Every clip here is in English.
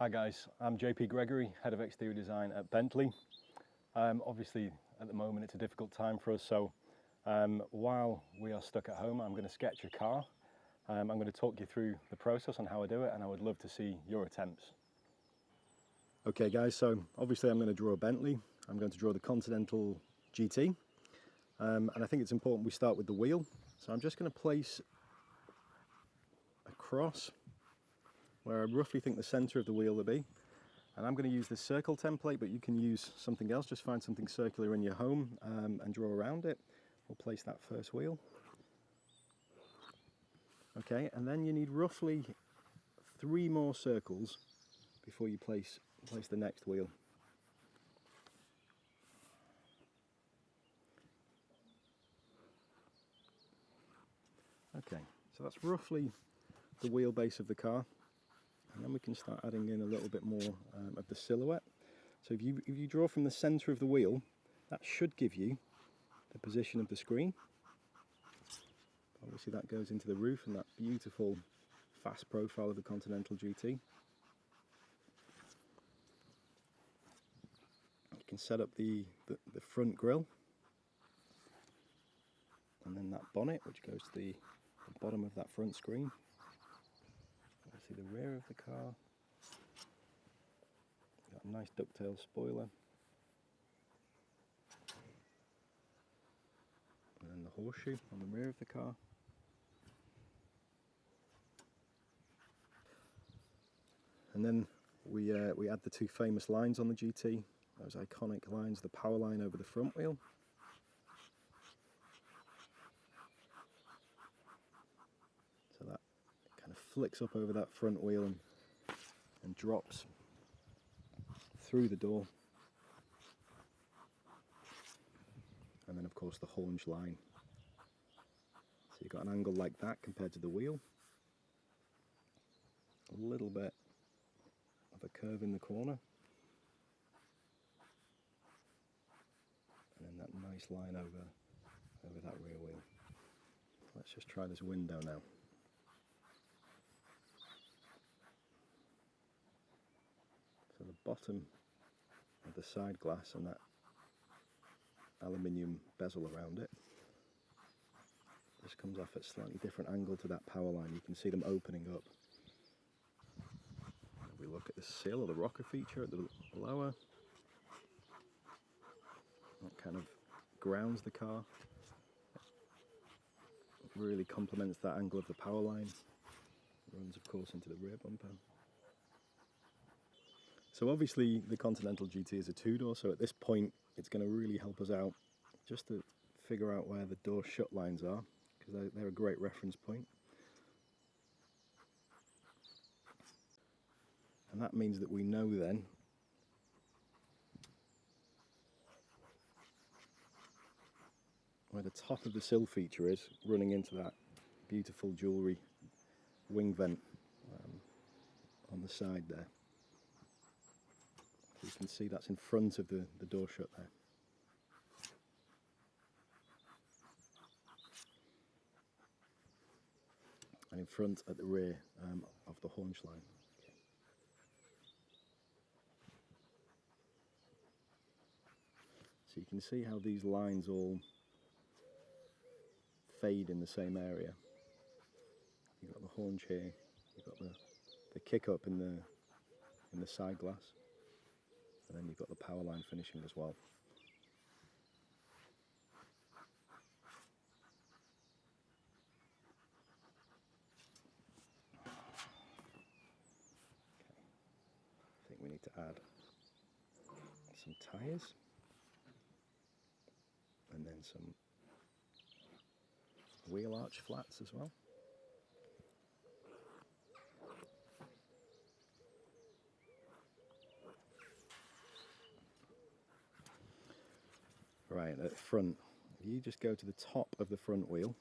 Hi guys, I'm JP Gregory, Head of Exterior Design at Bentley. Obviously at the moment it's a difficult time for us, so while we are stuck at home I'm going to sketch a car. I'm going to talk you through the process on how I do it, and I would love to see your attempts. Okay guys, so obviously I'm going to draw a Bentley. I'm going to draw the Continental GT, and I think it's important we start with the wheel. So I'm just going to place a cross where I roughly think the centre of the wheel will be, and I'm going to use this circle template, but you can use something else. Just find something circular in your home and draw around it. We'll place that first wheel. Okay, and then you need roughly 3 more circles before you place the next wheel. Okay, so that's roughly the wheelbase of the car. And then we can start adding in a little bit more of the silhouette. So if you draw from the centre of the wheel, that should give you the position of the screen. Obviously that goes into the roof and that beautiful fast profile of the Continental GT. You can set up the front grille, and then that bonnet which goes to the bottom of that front screen. See the rear of the car, got a nice ducktail spoiler, and then the horseshoe on the rear of the car. And then we add the 2 famous lines on the GT, those iconic lines, the power line over the front wheel, so that kind of flicks up over that front wheel and drops through the door. And then of course the haunch line. So you've got an angle like that compared to the wheel. A little bit of a curve in the corner. And then that nice line over that rear wheel. Let's just try this window now. So the bottom of the side glass and that aluminium bezel around it, this comes off at a slightly different angle to that power line. You can see them opening up. If we look at the sill or the rocker feature at the lower, that kind of grounds the car. It really complements that angle of the power line. It runs of course into the rear bumper. So obviously the Continental GT is a 2-door, so at this point it's going to really help us out just to figure out where the door shut lines are, because they're a great reference point. And that means that we know then where the top of the sill feature is, running into that beautiful jewellery wing vent on the side there. You can see that's in front of the door shut there. And in front at the rear of the haunch line. Okay. So you can see how these lines all fade in the same area. You've got the haunch here, you've got the kick up in the side glass. And then you've got the power line finishing as well. Okay. I think we need to add some tyres and then some wheel arch flats as well. Right, at the front, if you just go to the top of the front wheel,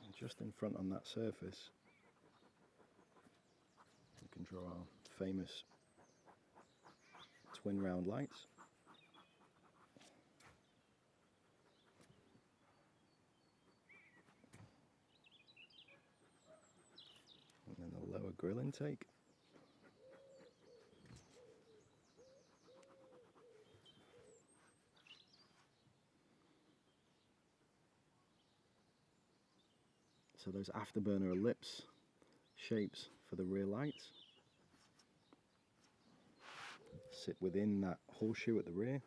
and just in front on that surface, you can draw our famous twin round lights. And then the lower grill intake. So those afterburner ellipse shapes for the rear lights sit within that horseshoe at the rear.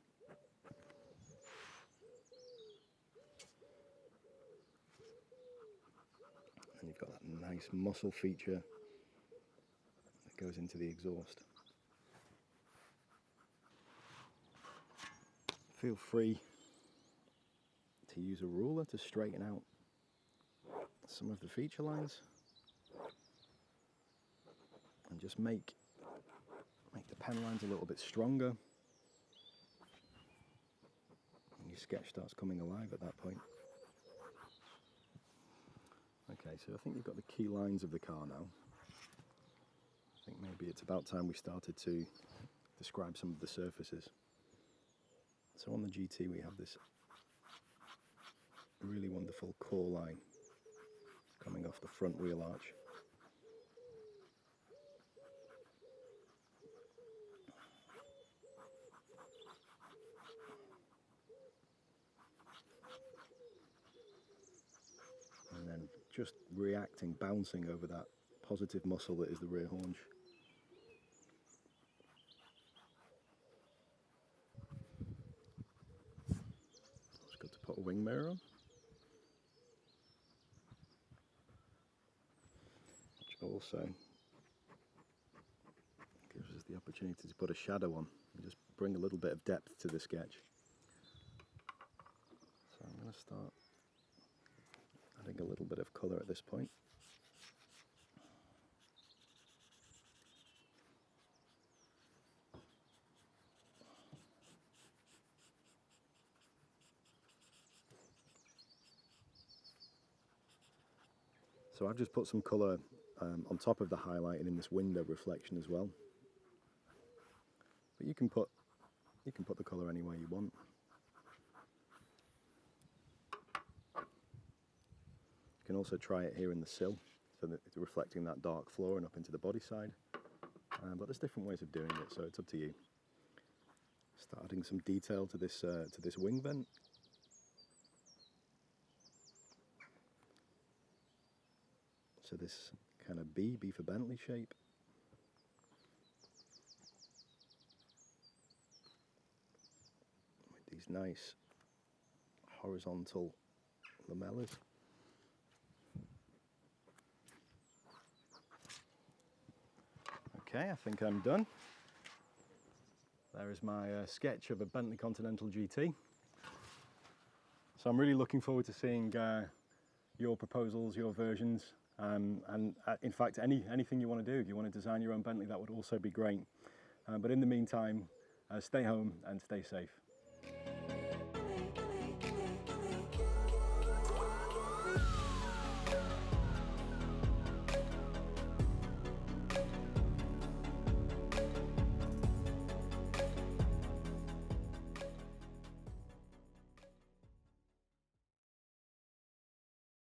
And you've got that nice muscle feature that goes into the exhaust. Feel free to use a ruler to straighten out some of the feature lines and just make the pen lines a little bit stronger, and your sketch starts coming alive at that point. Okay, so I think you've got the key lines of the car now. I think maybe it's about time we started to describe some of the surfaces. So on the GT we have this really wonderful core line coming off the front wheel arch. And then just reacting, bouncing over that positive muscle that is the rear haunch. It's good to put a wing mirror on. Which also gives us the opportunity to put a shadow on and just bring a little bit of depth to the sketch. So I'm going to start adding a little bit of colour at this point. So I've just put some colour on top of the highlight and in this window reflection as well. But you can put the colour any way you want. You can also try it here in the sill, so that it's reflecting that dark floor and up into the body side. But there's different ways of doing it, so it's up to you. Start adding some detail to this wing vent. So this kind of B for Bentley shape. With these nice horizontal lamellas. Okay, I think I'm done. There is my sketch of a Bentley Continental GT. So I'm really looking forward to seeing your proposals, your versions, and in fact anything you want to do. If you want to design your own Bentley, that would also be great. But in the meantime, stay home and stay safe.